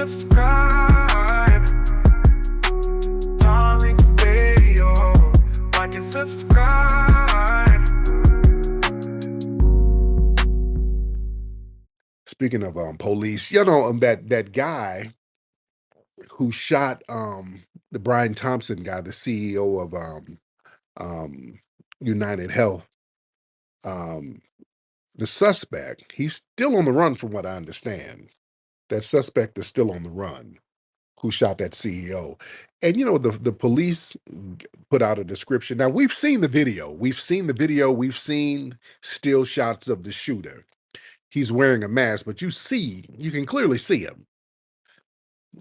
subscribe. Tariq Radio. Like and subscribe. Speaking of police, that guy who shot the Brian Thompson guy, the CEO of United Health, the suspect, he's still on the run from what I understand. That suspect is still on the run who shot that CEO. And the police put out a description. Now we've seen the video. We've seen still shots of the shooter. He's wearing a mask, but you can clearly see him.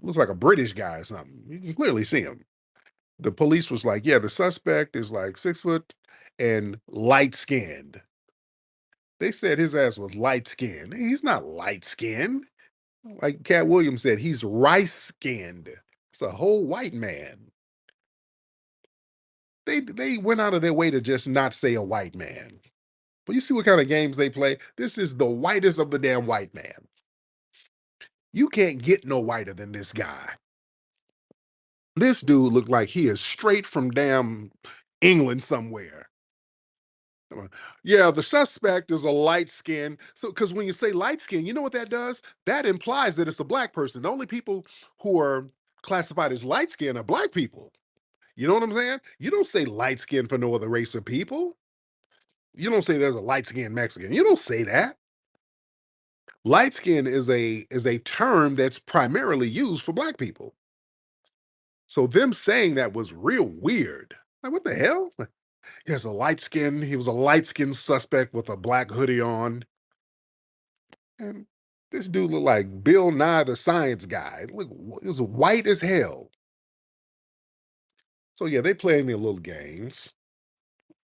Looks like a British guy or something. You can clearly see him. The police was like, yeah, the suspect is like 6 foot and light skinned. They said his ass was light skinned. He's not light skinned. Like Cat Williams said, he's rice skinned. It's a whole white man. They went out of their way to just not say a white man. But you see what kind of games they play? This is the whitest of the damn white man. You can't get no whiter than this guy. This dude looked like he is straight from damn England somewhere. Yeah, the suspect is a light skin. So, because when you say light skin, you know what that does? That implies that it's a black person. The only people who are classified as light skin are black people. You know what I'm saying? You don't say light skin for no other race of people. You don't say there's a light skinned Mexican. You don't say that. Light skin is a term that's primarily used for black people. So them saying that was real weird. Like, what the hell? He was a light skinned suspect with a black hoodie on. And this dude looked like Bill Nye the Science Guy. Look, it was white as hell. So yeah, they playing their little games.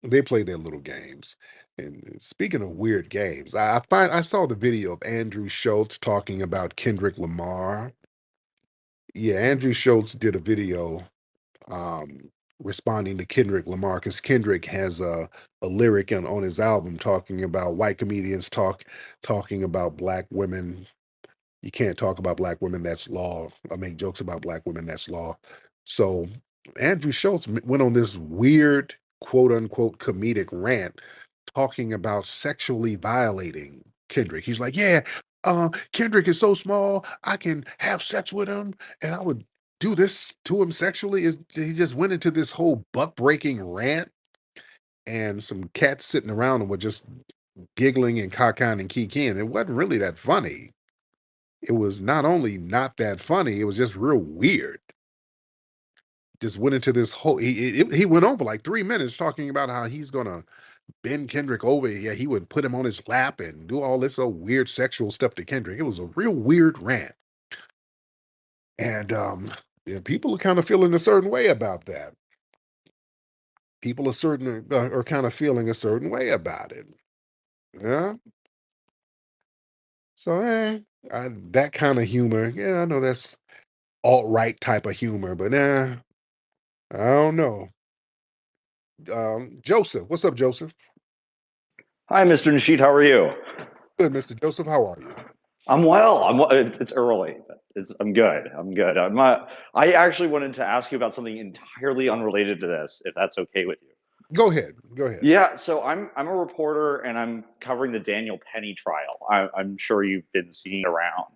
They play their little games. And speaking of weird games, I saw the video of Andrew Schultz talking about Kendrick Lamar. Yeah, Andrew Schultz did a video responding to Kendrick Lamar because Kendrick has a lyric on his album talking about white comedians talking about black women. You can't talk about black women, that's law. I make jokes about black women, that's law. So Andrew Schultz went on this weird quote unquote comedic rant talking about sexually violating Kendrick. He's like, yeah, Kendrick is so small, I can have sex with him and I would do this to him sexually. He just went into this whole buck breaking rant, and some cats sitting around him were just giggling and cackling and kikiing. It wasn't really that funny. It was not only not that funny, it was just real weird. Just went into this whole, he went on for like 3 minutes talking about how he's gonna bend Kendrick over. Yeah, he would put him on his lap and do all this weird sexual stuff to Kendrick. It was a real weird rant. And yeah, people are kind of feeling a certain way about that. People are kind of feeling a certain way about it. Yeah. So that kind of humor, yeah, I know that's alt-right type of humor, but I don't know. Joseph, what's up, Joseph? Hi, Mr. Nasheed. How are you? Good, Mr. Joseph. How are you? I'm well. It's early. I'm good. I actually wanted to ask you about something entirely unrelated to this, if that's okay with you. Go ahead. Yeah. So I'm a reporter, and I'm covering the Daniel Penny trial. I'm sure you've been seeing around.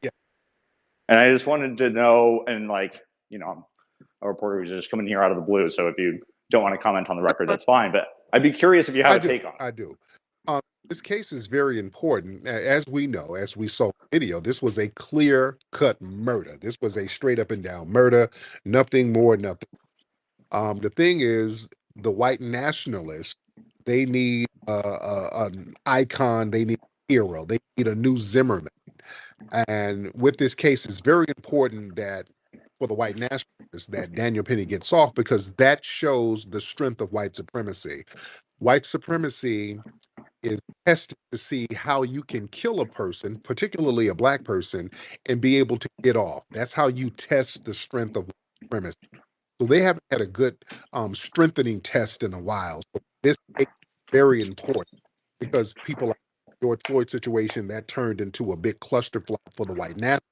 Yeah. And I just wanted to know, and I'm a reporter who's just coming here out of the blue. So if you don't want to comment on the record, that's fine. But I'd be curious if you had a take on it. I do. This case is very important. As we know, as we saw the video, this was a clear-cut murder. This was a straight up and down murder. Nothing more, nothing. The thing is, the white nationalists, they need an icon. They need a hero. They need a new Zimmerman. And with this case, it's very important that for the white nationalists that Daniel Penny gets off, because that shows the strength of white supremacy. White supremacy is tested to see how you can kill a person, particularly a black person, and be able to get off. That's how you test the strength of white supremacy. So they haven't had a good strengthening test in a while. So this is very important because people like George Floyd situation that turned into a big clusterfuck for the white nationalists.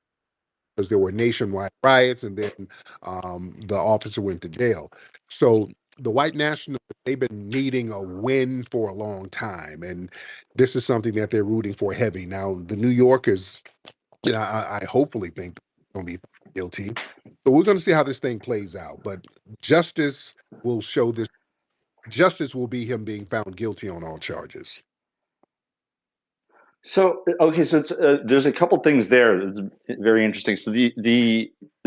because there were nationwide riots, and then the officer went to jail. So the white nationalists, they've been needing a win for a long time, and this is something that they're rooting for heavy. Now, the New Yorkers, I hopefully think they're going to be guilty. So we're going to see how this thing plays out. But justice will show this. Justice will be him being found guilty on all charges. So okay, so it's there's a couple things there that's very interesting. So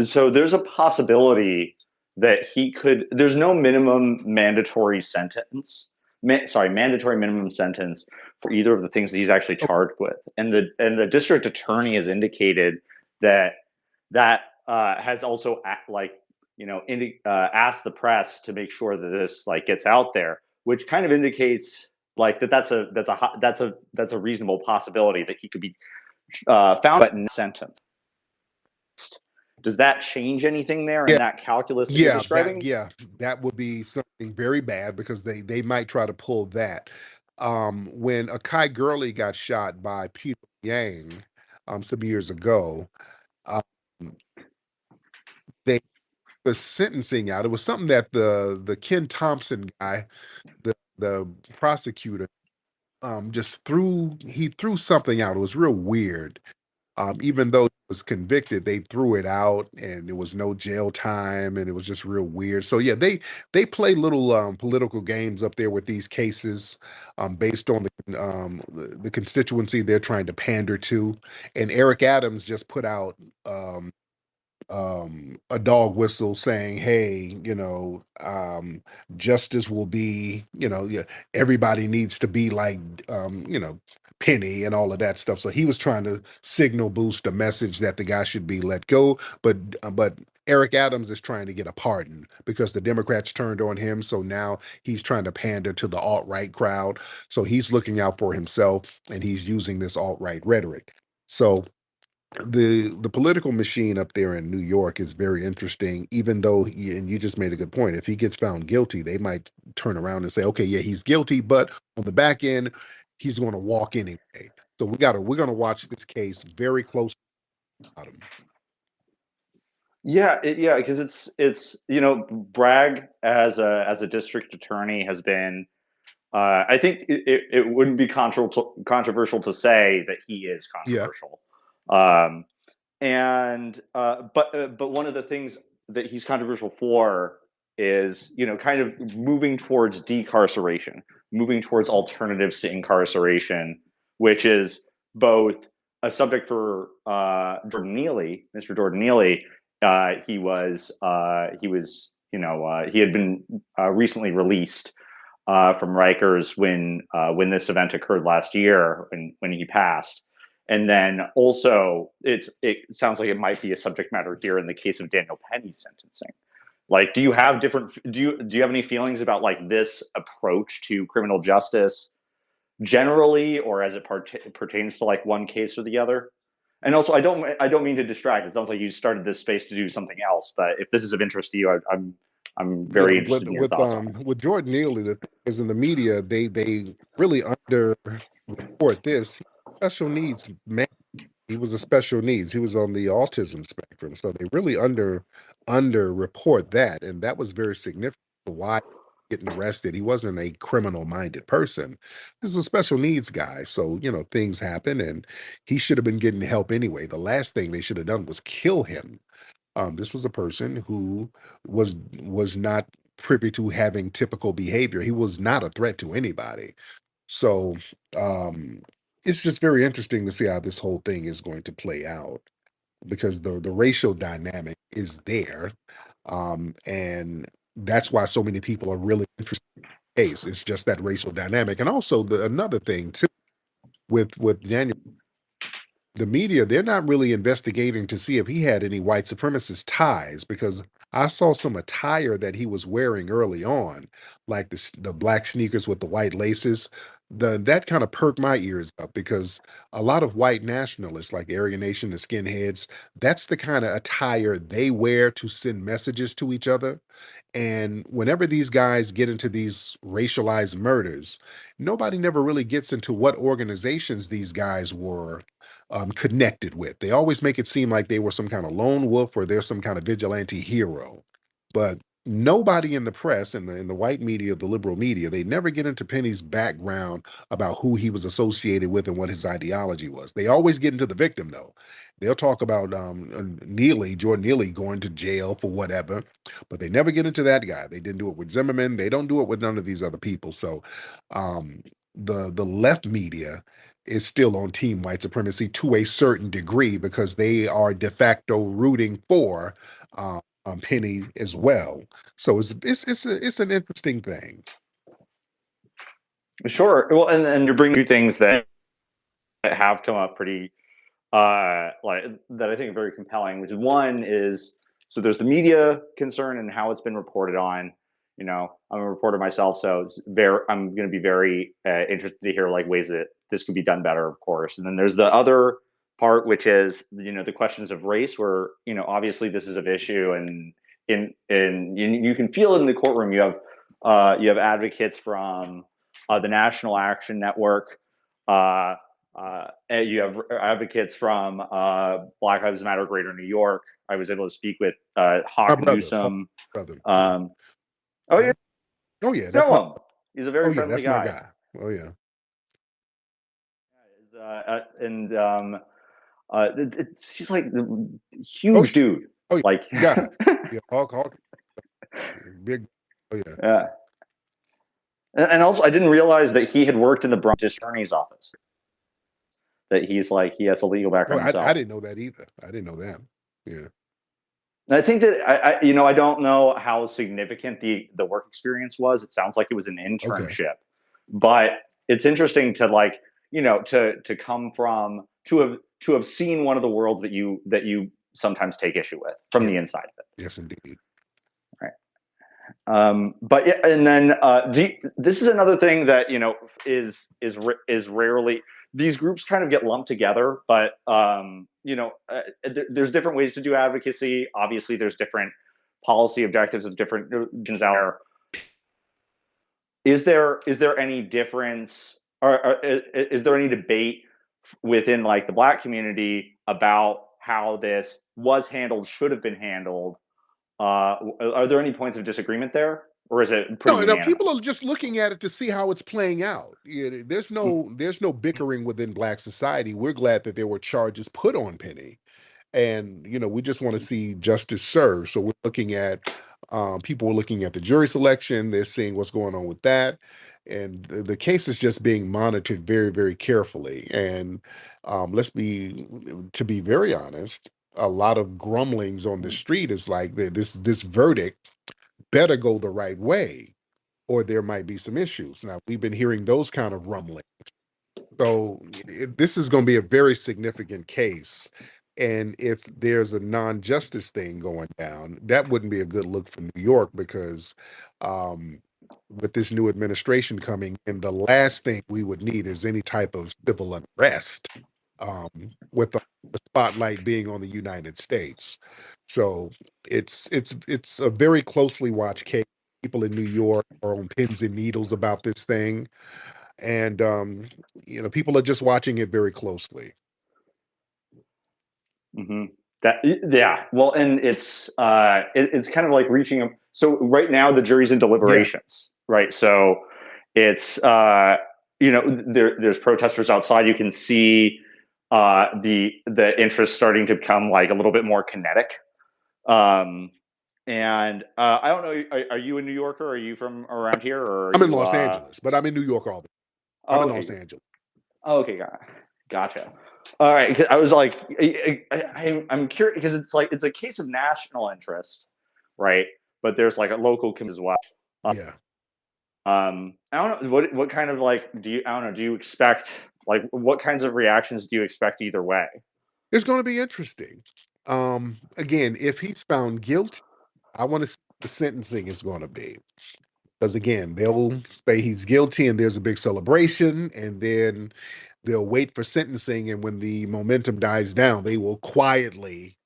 so there's a possibility that he could. There's no minimum mandatory sentence. Mandatory minimum sentence for either of the things that he's actually charged with, and the district attorney has indicated that has also asked the press to make sure that this gets out there, which kind of indicates that's a reasonable possibility that he could be found but not sentenced. Does that change anything there in that calculus that you're describing? That would be something very bad, because they might try to pull that. When Akai Gurley got shot by Peter Yang some years ago, um, they the sentencing out. It was something that the Ken Thompson guy, the prosecutor, just threw something out. It was real weird. Even though he was convicted, they threw it out, and there was no jail time, and it was just real weird. So yeah, they play little political games up there with these cases, based on the constituency they're trying to pander to. And Eric Adams just put out a dog whistle saying, hey, justice will be, yeah, everybody needs to be like, Penny and all of that stuff. So he was trying to signal boost a message that the guy should be let go. But Eric Adams is trying to get a pardon because the Democrats turned on him. So now he's trying to pander to the alt-right crowd. So he's looking out for himself, and he's using this alt-right rhetoric. So the political machine up there in New York is very interesting, even though and you just made a good point. If he gets found guilty, they might turn around and say, okay, yeah, he's guilty, but on the back end, he's going to walk anyway. So we're going to watch this case very closely about him. Yeah, because it's Bragg as a district attorney has been. I think it wouldn't be controversial to say that he is controversial. Yeah. But one of the things that he's controversial for is kind of moving towards decarceration, moving towards alternatives to incarceration, which is both a subject for Jordan Neely, Mr. Jordan Neely. He had been recently released from Rikers when this event occurred last year, when he passed. And then also it sounds like it might be a subject matter here in the case of Daniel Penny's sentencing. Like, do you have any feelings about this approach to criminal justice generally, or as it pertains to one case or the other? And also, I don't mean to distract. It sounds like you started this space to do something else, but if this is of interest to you, I'm very interested in your thoughts on it. With Jordan Neely, the thing is, in the media, they really underreport this. Special needs man. He was a special needs. He was on the autism spectrum, so they really under-report that, and that was very significant. Why getting arrested? He wasn't a criminal-minded person. This is a special needs guy. So things happen, and he should have been getting help anyway. The last thing they should have done was kill him. This was a person who was not privy to having typical behavior. He was not a threat to anybody. So it's just very interesting to see how this whole thing is going to play out, because the racial dynamic is there, and that's why so many people are really interested in the case. It's just that racial dynamic, and also another thing too with Daniel. The media, they're not really investigating to see if he had any white supremacist ties, because I saw some attire that he was wearing early on, like the black sneakers with the white laces. that kind of perked my ears up because a lot of white nationalists like Aryan Nation, the skinheads, that's the kind of attire they wear to send messages to each other. And whenever these guys get into these racialized murders, nobody never really gets into what organizations these guys were connected with. They always make it seem like they were some kind of lone wolf or they're some kind of vigilante hero. But nobody in the press and in the white media, the liberal media, they never get into Penny's background about who he was associated with and what his ideology was. They always get into the victim though. They'll talk about Jordan Neely going to jail for whatever, but they never get into that guy. They didn't do it with Zimmerman. They don't do it with none of these other people. So um, the left media is still on team white supremacy to a certain degree because they are de facto rooting for Penny as well. So it's an interesting thing. Sure. Well, and you're bringing two things that have come up pretty like that I think are very compelling. Which is one is so there's the media concern and how it's been reported on. You know, I'm a reporter myself, so I'm going to be very interested to hear like ways that this could be done better, of course. And then there's the other part, which is the questions of race, where obviously this is an issue, and you can feel it in the courtroom. You have advocates from the National Action Network. You have advocates from Black Lives Matter Greater New York. I was able to speak with My Hawk brother, Newsome. brother. Yeah. Oh, you Oh yeah, that's my. know him. He's a Oh very yeah, friendly that's my guy. guy. Oh yeah. And he's like the Oh huge dude. oh yeah, Like, guy. Yeah, Hawk, big. Oh yeah. yeah. And also, I didn't realize that he had worked in the Bronx Attorney's office. That he has a legal Oh, background I himself. didn't know that either. I didn't know that. Yeah. I think that I don't know how significant the work experience was. It sounds like it was an Okay. internship, but it's interesting to to come from to have seen one of the worlds that you sometimes take issue with from Yeah. the inside of it. Yes, indeed. Right. But yeah, and then this is another thing that is rarely, these groups kind of get lumped together, but there's different ways to do advocacy. Obviously, there's different policy objectives of different regions out there. Is there any difference, or is there any debate within like the Black community about how this was handled, should have been handled? Are there any points of disagreement there, or is it pretty No, people are unanimous? just looking at it to see how it's playing out. There's no bickering within Black society. We're glad that there were charges put on Penny, and we just want to see justice served. So we're looking at people are looking at the jury selection. They're seeing what's going on with that, and the case is just being monitored very, very carefully. And to be very honest, a lot of grumblings on the street is like this verdict better go the right way, or there might be some issues. Now we've been hearing those kind of rumblings. So this is going to be a very significant case. And if there's a non-justice thing going down, that wouldn't be a good look for New York because um, with this new administration coming in, the last thing we would need is any type of civil unrest with the spotlight being on the United States. So it's a very closely watched case. People in New York are on pins and needles about this thing, and people are just watching it very closely. Mm-hmm. Yeah, well, and it's kind of like reaching a, so right now the jury's in Yeah, deliberations, right? So it's there's protesters outside. You can see the interest starting to become like a little bit more kinetic. um and I don't know, are you a New Yorker? Are you from around here, or are I'm in you Los Angeles, but I'm in New York all the I'm oh, in okay. Los Angeles. Oh, okay, gotcha. All right, 'cause I was like, I'm curious because it's like it's a case of national interest, right? But there's like a local as well. Yeah, I don't know what kind of like do you I don't know, do you expect, like, what kinds of reactions do you expect either way? it's going to be interesting. Again, if he's found guilty, I want to see what the sentencing is going to be. Because again, they'll say he's guilty and there's a big celebration, and then they'll wait for sentencing. And when the momentum dies down, they will quietly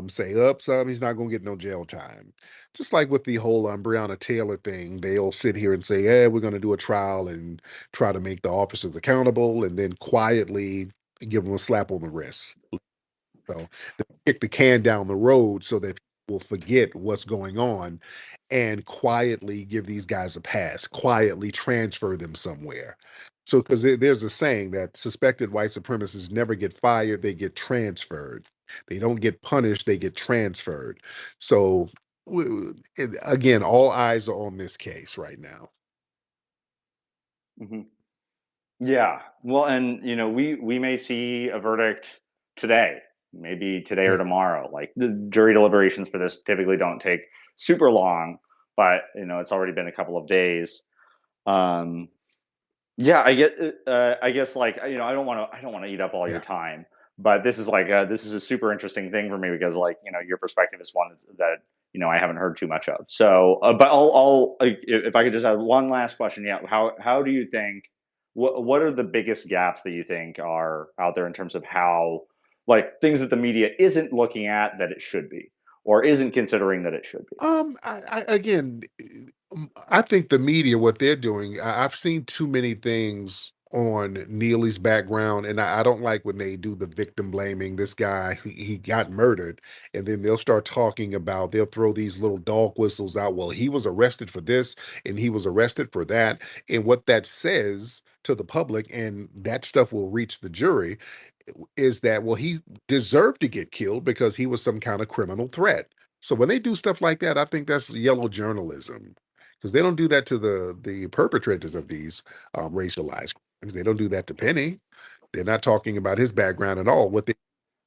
say, "Oops, he's not going to get no jail time." Just like with the whole Breonna Taylor thing, they'll sit here and say, "Yeah, we're going to do a trial and try to make the officers accountable," and then quietly give them a slap on the wrist. So they kick the can down the road so that people will forget what's going on and quietly give these guys a pass, quietly transfer them somewhere. So, because there's a saying that suspected white supremacists never get fired, they get transferred. They don't get punished, they get transferred. So, again, all eyes are on this case right now. Hmm. Yeah. Well, and we may see a verdict today, maybe today or Yeah. tomorrow. Like the jury deliberations for this typically don't take super long, but it's already been a couple of days. Um, Yeah, I guess like I don't want to eat up all your Yeah. time, but this is a super interesting thing for me because like your perspective is one that I haven't heard too much of. So, but if I could just have one last question, yeah, how do you think what are the biggest gaps that you think are out there in terms of how like things that the media isn't looking at that it should be or isn't considering that it should be? Again, I think the media, what they're doing, I've seen too many things on Neely's background, and I don't like when they do the victim blaming. This guy, he got murdered, and then they'll start talking about, they'll throw these little dog whistles out. Well, he was arrested for this, and he was arrested for that. And what that says to the public, and that stuff will reach the jury, is that, well, he deserved to get killed because he was some kind of criminal threat. So when they do stuff like that, I think that's yellow journalism, because they don't do that to the perpetrators of these racialized crimes. They don't do that to Penny. They're not talking about his background at all. What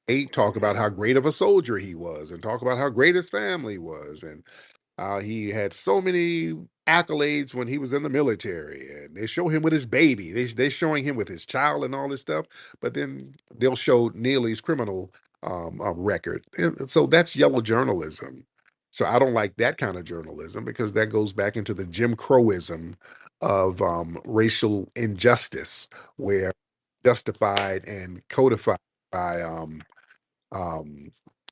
they talk about how great of a soldier he was, and talk about how great his family was, and he had so many accolades when he was in the military, and they show him with his baby. They showing him with his child and all this stuff, but then they'll show Neely's criminal record. And so that's yellow journalism. So I don't like that kind of journalism, because that goes back into the Jim Crowism of racial injustice, where justified and codified by um,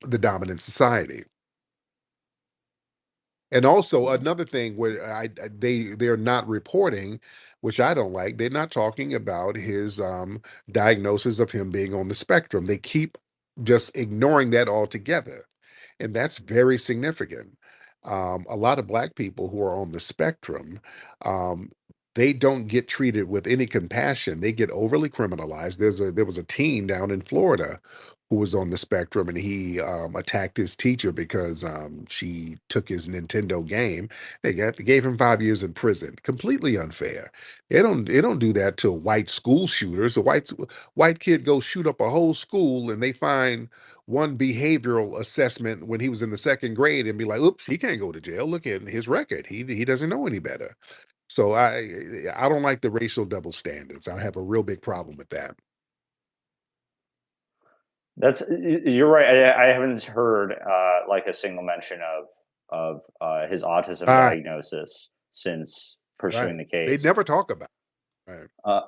the dominant society. And also another thing where they're not reporting, which I don't like, they're not talking about his diagnosis of him being on the spectrum. They keep just ignoring that altogether. And that's very significant. A lot of black people who are on the spectrum, um, they don't get treated with any compassion. They get overly criminalized. There was a teen down in Florida who was on the spectrum, and he attacked his teacher because she took his Nintendo game. They gave him 5 years in prison. Completely unfair. They don't do that to white school shooters. A white kid goes shoot up a whole school, and they find one behavioral assessment when he was in the second grade and be like, "Oops, he can't go to jail. Look at his record. He doesn't know any better." So I don't like the racial double standards. I have a real big problem with that. You're right. I haven't heard like a single mention of his autism Right, diagnosis since pursuing right. the They case. never talk about it. Right. Uh,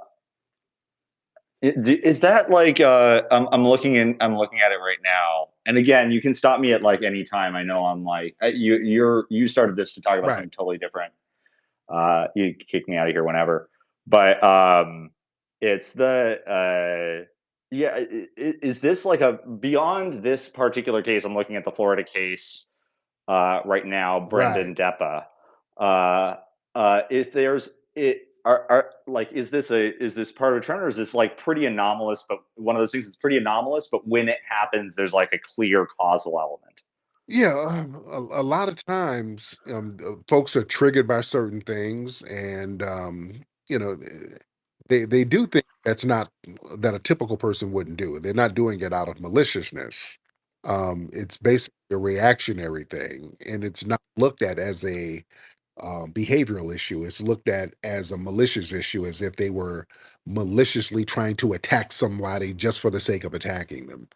is that like I'm looking at it right now, and again, you can stop me at like any time. I know I'm like you started this to talk about Right. something totally different. You can kick me out of here whenever, but it's the yeah. Is this like a beyond this particular case? I'm looking at the Florida case right now, Right. Brendan Deppa. Uh, if there's it are like is this part of a trend, or is this like pretty anomalous? But one of those things that's pretty anomalous, but when it happens, there's like a clear causal element. Yeah, a lot of times, folks are triggered by certain things, and they do things that a typical person wouldn't do. They're not doing it out of maliciousness. It's basically a reactionary thing, and it's not looked at as a behavioral issue. It's looked at as a malicious issue, as if they were maliciously trying to attack somebody just for the sake of attacking them.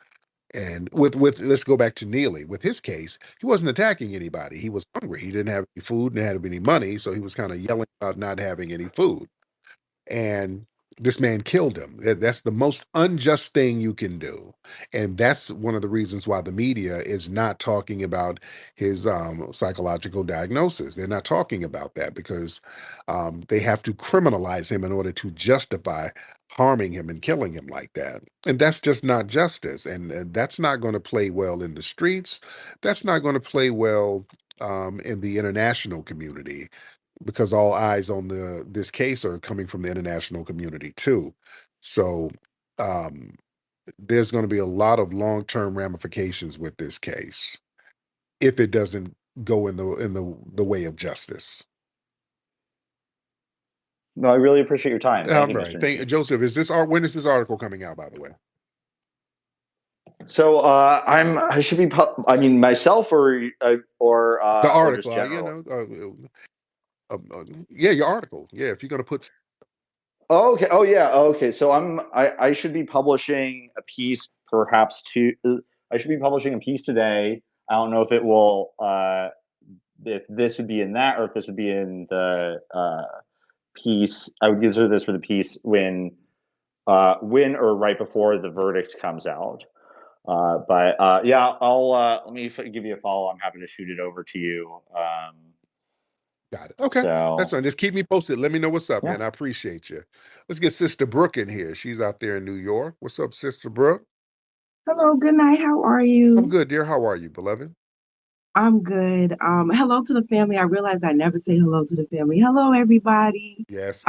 And with let's go back to Neely. With his case, he wasn't attacking anybody. He was hungry. He didn't have any food, didn't have any money, so he was kind of yelling about not having any food. And this man killed him. That's the most unjust thing you can do. And that's one of the reasons why the media is not talking about his psychological diagnosis. They're not talking about that because they have to criminalize him in order to justify harming him and killing him like that. And that's just not justice. And that's not going to play well in the streets. That's not going to play well in the international community, because all eyes on this case are coming from the international community too. So um, there's going to be a lot of long-term ramifications with this case if it doesn't go in the way of justice. No, I really appreciate your time. Thank All you, right. Mr. Thank Newsom. Joseph. Is this art? When is this article coming out, by the way? So I should be I mean myself The or just article, general. yeah, your article. Yeah, if you're going to put, Oh, okay. Oh yeah. Oh, okay. So I should be publishing a piece perhaps to I should be publishing a piece today. I don't know if it will if this would be in that or if this would be in the piece. I would consider this for the piece when or right before the verdict comes out. But yeah, I'll let me give you a follow. I'm happy to shoot it over to you. got it. Okay, that's So fine. Just keep me posted. Let me know what's up, yeah. man. I appreciate you. Let's get Sister Brooke in here. She's out there in New York. What's up, Sister Brooke? Hello, good night. How are I'm you? good, dear. How are you, beloved? I'm good. Hello to the family. I realize I never say hello to the family. Hello, everybody. Yes.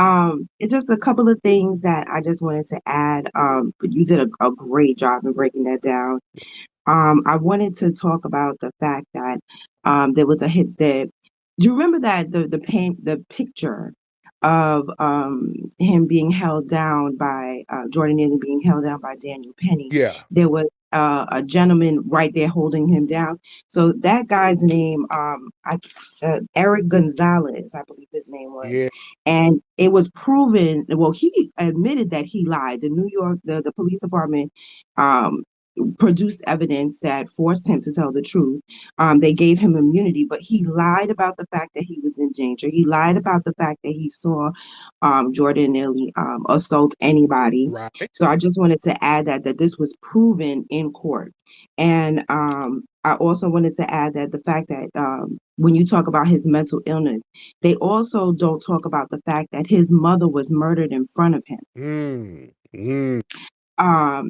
It's just a couple of things that I just wanted to add. But you did a great job in breaking that down. I wanted to talk about the fact that there was a hit that do you remember that the picture of him being held down by Jordan Neely being held down by Daniel Penny. Yeah. There was a gentleman right there holding him down. So that guy's name, Eric Gonzalez, I believe his name was, Yeah. and it was proven. Well, he admitted that he lied. The New York, the police department, um, produced evidence that forced him to tell the truth. They gave him immunity, but he lied about the fact that he was in danger. He lied about the fact that he saw Jordan Neely assault anybody. Right. So I just wanted to add that this was proven in court. And I also wanted to add that the fact that when you talk about his mental illness, they also don't talk about the fact that his mother was murdered in front of him. Mm.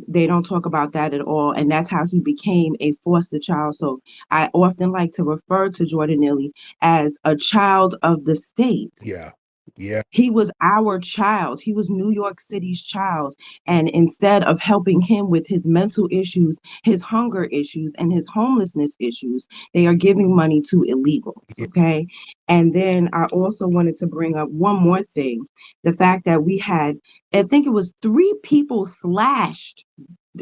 They don't talk about that at all, and that's how he became a foster child. So I often like to refer to Jordan Neely as a child of the state. Yeah. Yeah. He was our child. He was New York City's child. And instead of helping him with his mental issues, his hunger issues, and his homelessness issues, they are giving money to illegals. Yeah. Okay. And then I also wanted to bring up one more thing, the fact that we had, I think it was 3 people slashed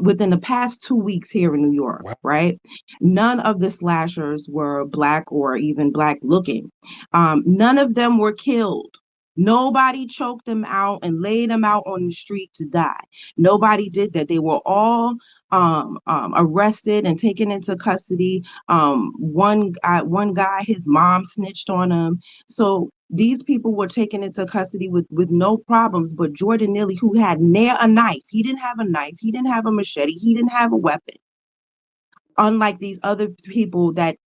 within the past 2 weeks here in New York, Wow. right? None of the slashers were Black or even Black looking. None of them were killed. Nobody choked them out and laid them out on the street to die. Nobody did that. They were all arrested and taken into custody. One guy, his mom snitched on him. So these people were taken into custody with no problems. But Jordan Neely, who had near a knife, he didn't have a knife, he didn't have a machete, he didn't have a weapon. Unlike these other people that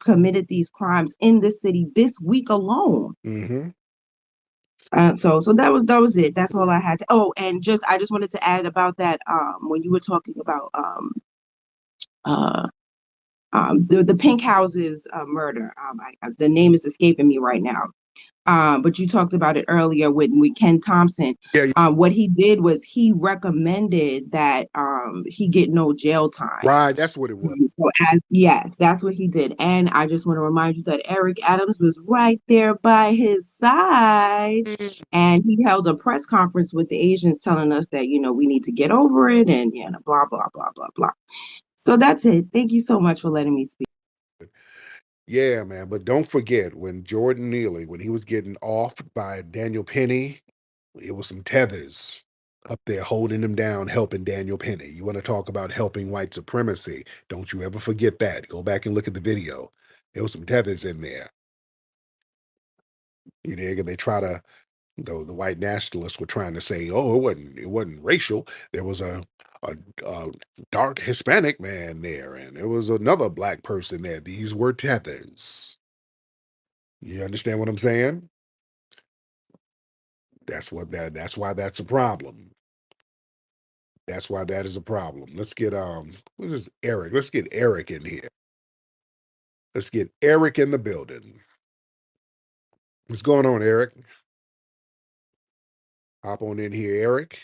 committed these crimes in the city this week alone. Mm-hmm. So that was it. That's all I had to. Oh, and I just wanted to add about that. When you were talking about uh the Pink Houses murder. The name is escaping me right now. But you talked about it earlier with Ken Thompson. Yeah. Yeah. What he did was he recommended that he get no jail time. Right. That's what it was. So yes, that's what he did. And I just want to remind you that Eric Adams was right there by his side. Mm. And he held a press conference with the Asians telling us that, we need to get over it and blah, blah, blah, blah, blah. So that's it. Thank you so much for letting me speak. Yeah, man. But don't forget when Jordan Neely, when he was getting off by Daniel Penny, it was some tethers. up there holding them down, helping Daniel Penny. You want to talk about helping white supremacy? Don't you ever forget that. Go back and look at the video. There was some tethers in there. You dig? And they try to, the white nationalists were trying to say, oh, it wasn't racial. There was a dark Hispanic man there, and there was another black person there. These were tethers. You understand what I'm saying? That's why that's a problem. That's why that is a problem. Let's get who's this Eric? Let's get Eric in here. Let's get Eric in the building. What's going on, Eric? Hop on in here, Eric.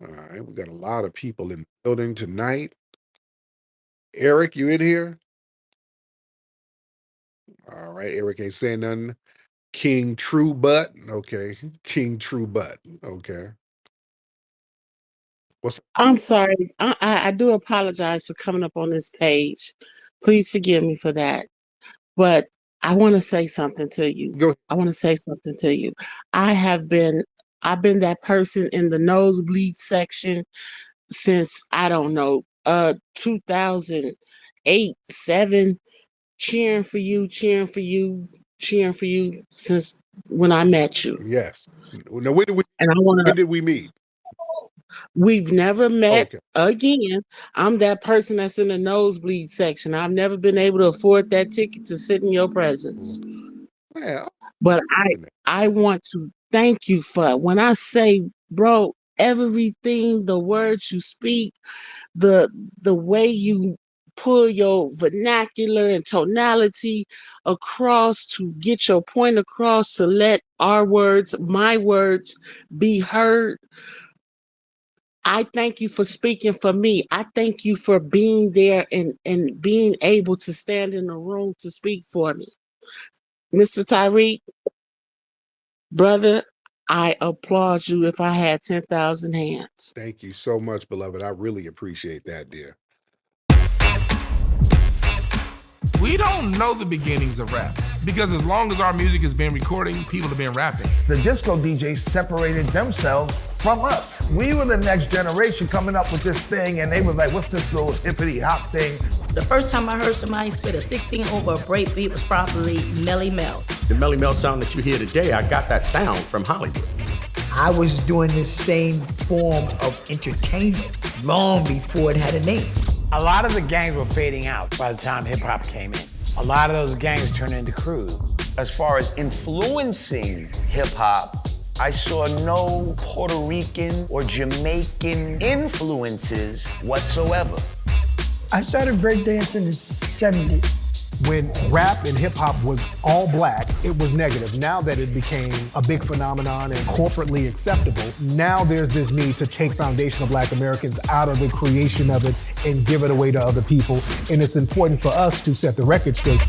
All right, we got a lot of people in the building tonight. Eric, you in here? All right, Eric ain't saying nothing. King True Butt. Okay. King True Butt. Okay. I'm sorry. I do apologize for coming up on this page. Please forgive me for that. But I want to say something to you. Go. I want to say something to you. I've been that person in the nosebleed section since, I don't know, 2008, 7, cheering for you since when I met you. Yes. Now, when did we meet? We've never met Okay. again. I'm that person that's in the nosebleed section. I've never been able to afford that ticket to sit in your presence. Well, but I want to thank you for, when I say, bro, everything, the words you speak, the way you pull your vernacular and tonality across to get your point across, to let our words, my words, be heard. I thank you for speaking for me. I thank you for being there and being able to stand in the room to speak for me. Mr. Tariq, brother, I applaud you if I had 10,000 hands. Thank you so much, beloved. I really appreciate that, dear. We don't know the beginnings of rap, because as long as our music has been recording, people have been rapping. The disco DJs separated themselves from us. We were the next generation coming up with this thing, and they were like, what's this little hippity hop thing? The first time I heard somebody spit a 16 over a breakbeat was probably Melly Mel. The Melly Mel sound that you hear today, I got that sound from Hollywood. I was doing this same form of entertainment long before it had a name. A lot of the gangs were fading out by the time hip-hop came in. A lot of those gangs turned into crews. As far as influencing hip-hop, I saw no Puerto Rican or Jamaican influences whatsoever. I started breakdancing in the 70s. When rap and hip hop was all black, it was negative. Now that it became a big phenomenon and corporately acceptable, now there's this need to take foundational black Americans out of the creation of it and give it away to other people. And it's important for us to set the record straight.